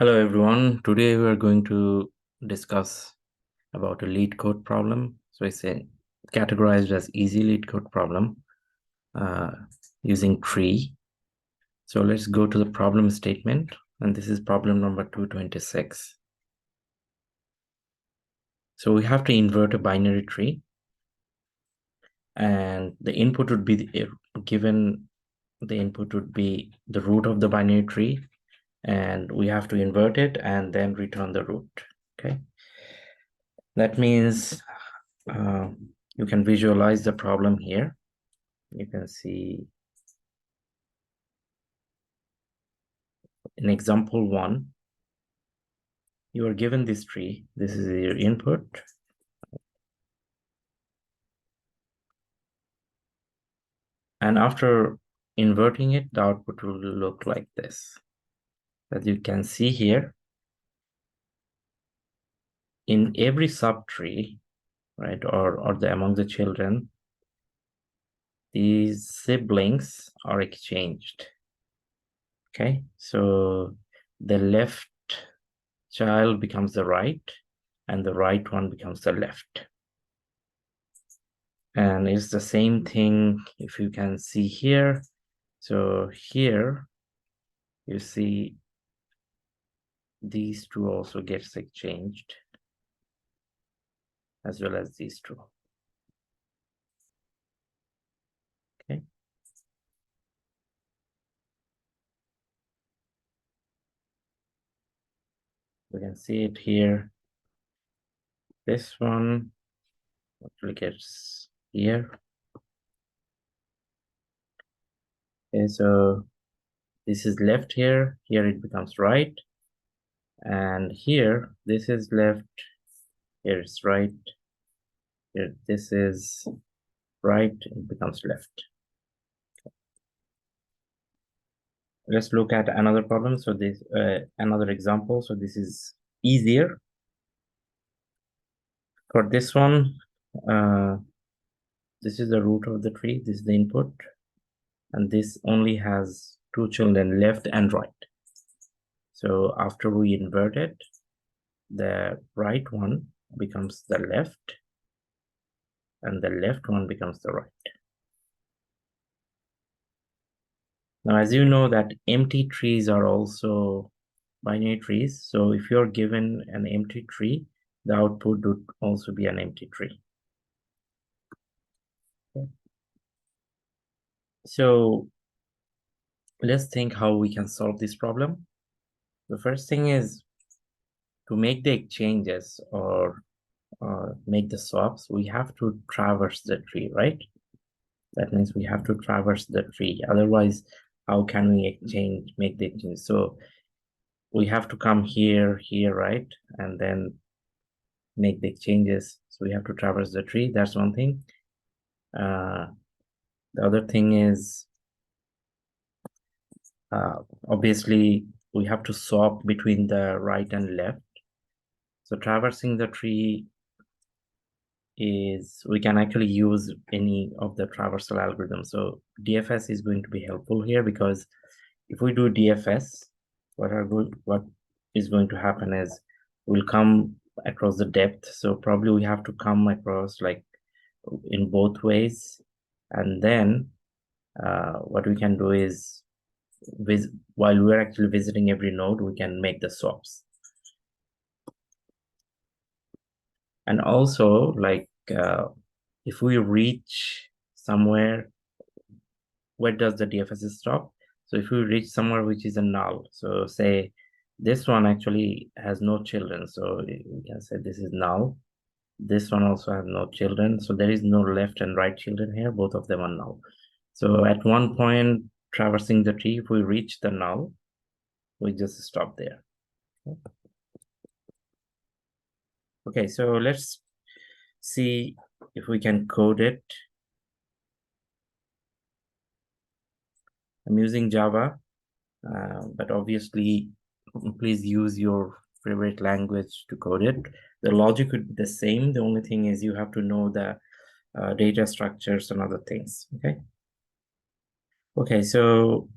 Hello everyone. Today we are going to discuss about a Leetcode problem. So it's categorized as easy Leetcode problem uh, using tree. So let's go to the problem statement, and this is problem number 226. So we have to invert a binary tree, and the input would be given. The input would be the root of the binary tree, and we have to invert it and then return the root. Okay, that means you can visualize the problem here. You can see in example 1, you are given this tree. This is your input. And after inverting it, the output will look like this. As you can see here, in every subtree, right, or among the children, these siblings are exchanged. Okay, so the left child becomes the right, and the right one becomes the left. And it's the same thing if you can see here. So here you see these two also gets exchanged, as well as these two. Okay. We can see it here. This one actually gets here. Okay, so this is left here. Here it becomes right. And here, this is left. Here it's right. Here, this is right. It becomes left. Let's look at another problem. So this another example. So this is easier. For this one, this is the root of the tree. This is the input, and this only has two children, left and right. So after we invert it, the right one becomes the left, and the left one becomes the right. Now, as you know that empty trees are also binary trees. So if you're given an empty tree, the output would also be an empty tree. Okay. So let's think how we can solve this problem. The first thing is to make the exchanges or make the swaps, we have to traverse the tree, right? That means we have to traverse the tree. Otherwise, how can we make the exchange? So we have to come here, right? And then make the exchanges. So we have to traverse the tree. That's one thing. The other thing is, obviously, we have to swap between the right and left. So traversing the tree is, we can actually use any of the traversal algorithms. So DFS is going to be helpful here, because if we do DFS, what is going to happen is we'll come across the depth. So probably we have to come across like in both ways. And then what we can do is, while we're actually visiting every node, we can make the swaps. And also, like, if we reach somewhere, where does the DFS stop? So if we reach somewhere which is a null, so say this one actually has no children, so we can say this is null. This one also has no children, so there is no left and right children here, both of them are null. So at one point, traversing the tree, if we reach the null, we just stop there. Okay, so let's see if we can code it. I'm using Java, but obviously, please use your favorite language to code it. The logic would be the same. The only thing is you have to know the data structures and other things, okay? Okay, so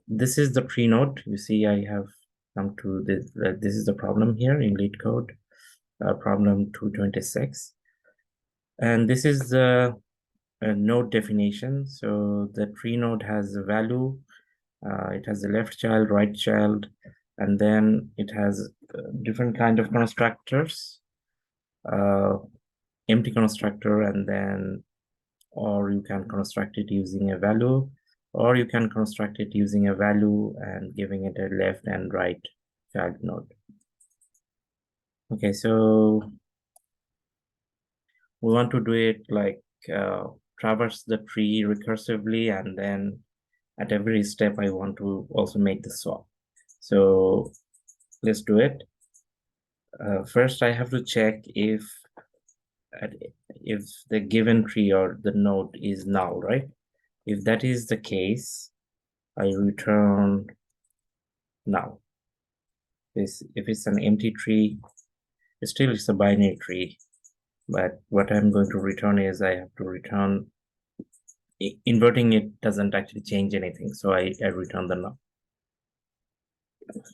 this is the tree node. You see, I have come to this. This is the problem here in Leetcode, problem 226. And this is the node definition. So the tree node has a value. It has the left child, right child, and then it has different kind of constructors, empty constructor, and then, or you can construct it using a value, or you can construct it using a value and giving it a left and right child node. Okay, so we want to do it like traverse the tree recursively, and then at every step I want to also make the swap. So let's do it. First I have to check if the given tree or the node is null, right? If that is the case, I return null. If it's an empty tree, still it's a binary tree, but what I'm going to return is I have to return, inverting it doesn't actually change anything, so I return the null.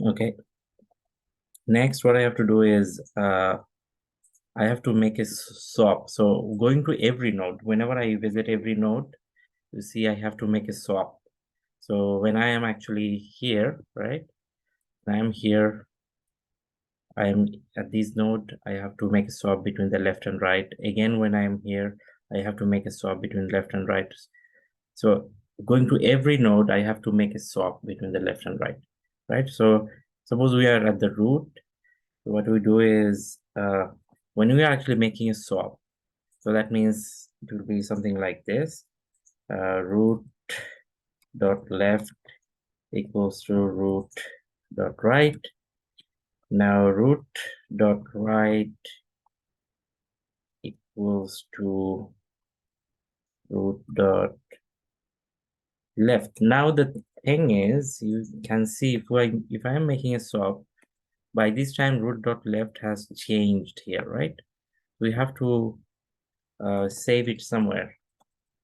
Okay. Next, what I have to do is I have to make a swap. So going to every node, whenever I visit every node, you see I have to make a swap. So when I am actually here, right? I am here, I am at this node, I have to make a swap between the left and right. Again, when I am here, I have to make a swap between left and right. So going to every node, I have to make a swap between the left and right, right? So suppose we are at the root. What we do is when we are actually making a swap, so that means it will be something like this, root dot left equals to root dot right. Now root dot right equals to root dot left. Now the thing is, you can see if I am making a swap, by this time root dot left has changed here, right? We have to save it somewhere.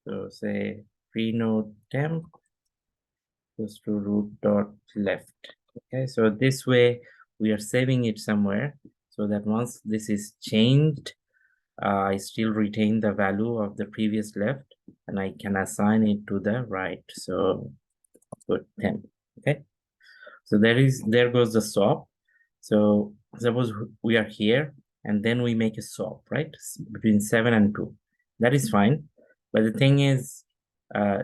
So say free node temp goes to root dot left. Okay, so this way we are saving it somewhere, so that once this is changed, I still retain the value of the previous left, and I can assign it to the right. So put temp. Okay, so there goes the swap. So suppose we are here, and then we make a swap, right, between 7 and 2. That is fine. But the thing is,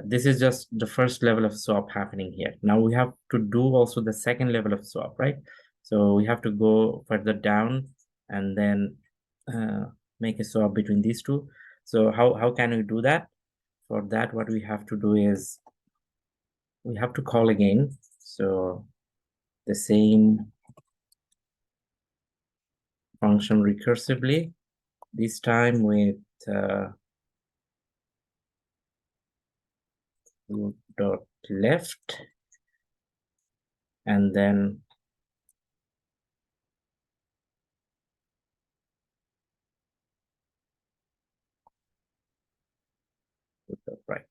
this is just the first level of swap happening here. Now we have to do also the second level of swap, right? So we have to go further down and then make a swap between these two. So how can we do that? For that, what we have to do is we have to call again. So the same function recursively, this time with root dot left, and then root dot right.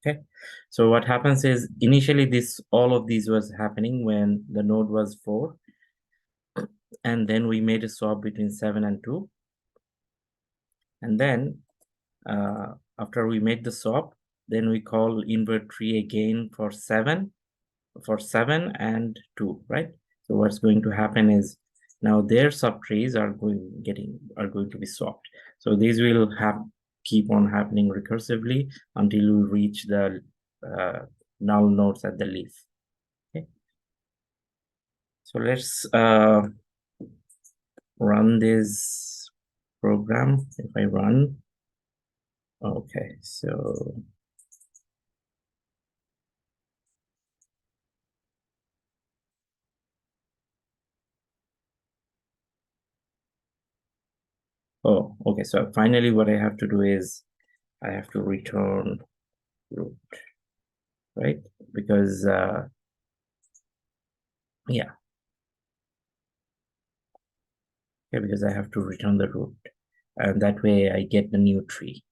Okay, so what happens is initially all of these was happening when the node was 4, and then we made a swap between 7 and 2, and then after we made the swap, then we call invert tree again for 7 and 2, right? So what's going to happen is now their subtrees are going to be swapped. So these will keep on happening recursively until we reach the null nodes at the leaf. Okay. So let's run this program. If I run, okay, so oh, okay. So finally, what I have to do is I have to return root, right? Because yeah, okay, because I have to return the root, and that way I get the new tree.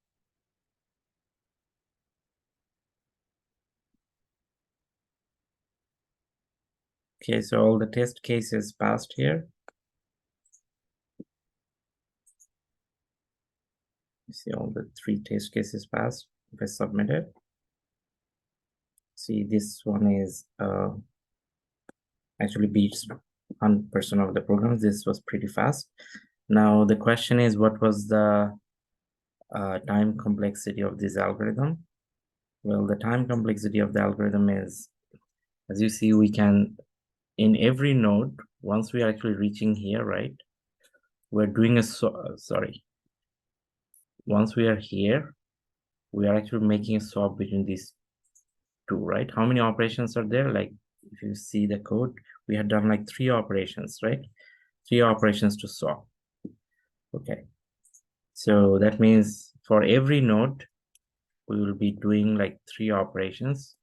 Okay, so all the test cases passed here. You see all the 3 test cases passed. If I submit it, see this one is actually beats 100% of the programs. This was pretty fast. Now the question is, what was the time complexity of this algorithm? Well, the time complexity of the algorithm is, as you see, we can, in every node, once we are actually reaching here, right? We're doing a, once we are here, we are actually making a swap between these two, right? How many operations are there? Like, if you see the code, we had done like 3 operations, right? 3 operations to swap. Okay. So that means for every node, we will be doing like 3 operations.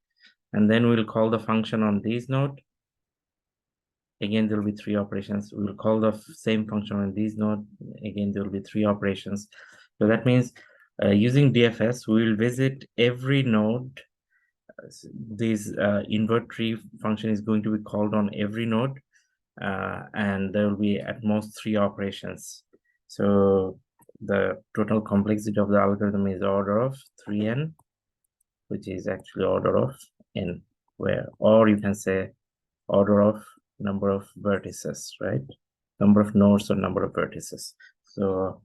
And then we'll call the function on this node. Again, there will be 3 operations. We'll call the same function on this node. Again, there will be 3 operations. So that means using DFS, we will visit every node. This invert tree function is going to be called on every node. And there will be at most 3 operations. So the total complexity of the algorithm is order of 3n, which is actually order of n, where, or you can say order of number of vertices, right? Number of nodes or number of vertices. So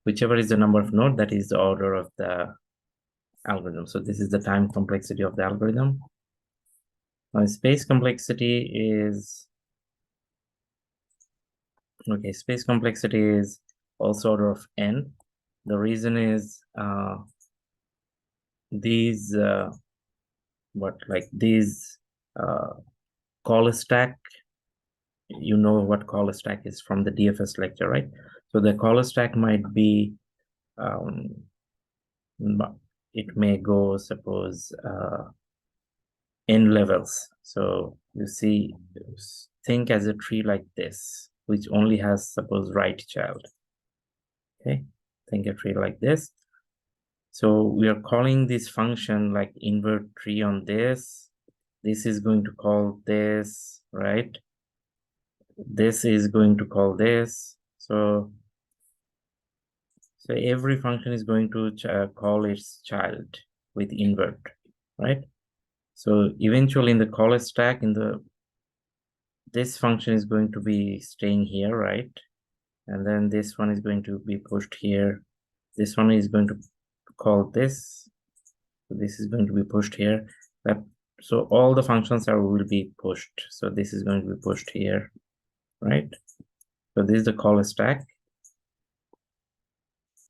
whichever is the number of node, that is the order of the algorithm. So this is the time complexity of the algorithm. Now space complexity is, okay, space complexity is also order of n. The reason is these call stack, you know what call stack is from the DFS lecture, right? So the call stack might be it may go, suppose, n levels. So you see, think as a tree like this, which only has, suppose, right child. Okay, think a tree like this. So we are calling this function like invert tree on this. This is going to call this, right? This is going to call this. So every function is going to call its child with invert, right? So eventually in the call stack, this function is going to be staying here, right? And then this one is going to be pushed here. This one is going to call this. So this is going to be pushed here. So all the functions will be pushed. So this is going to be pushed here, right? So this is the call stack.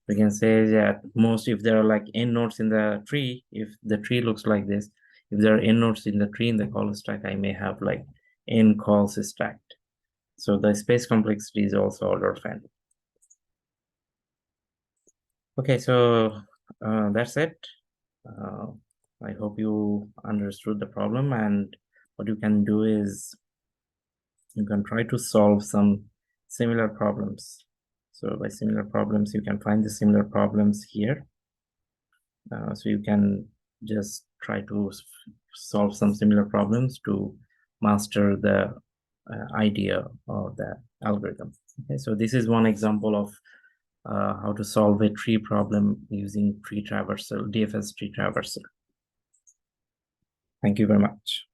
We can say that most, if there are like n nodes in the tree, if the tree looks like this, if there are n nodes in the tree in the call stack, I may have like n calls stacked. So the space complexity is also order of n. Okay, so that's it. I hope you understood the problem, and what you can do is you can try to solve some similar problems. So by similar problems, you can find the similar problems here. So you can just try to solve some similar problems to master the idea of the algorithm. Okay, so this is one example of how to solve a tree problem using tree traversal, DFS tree traversal. Thank you very much.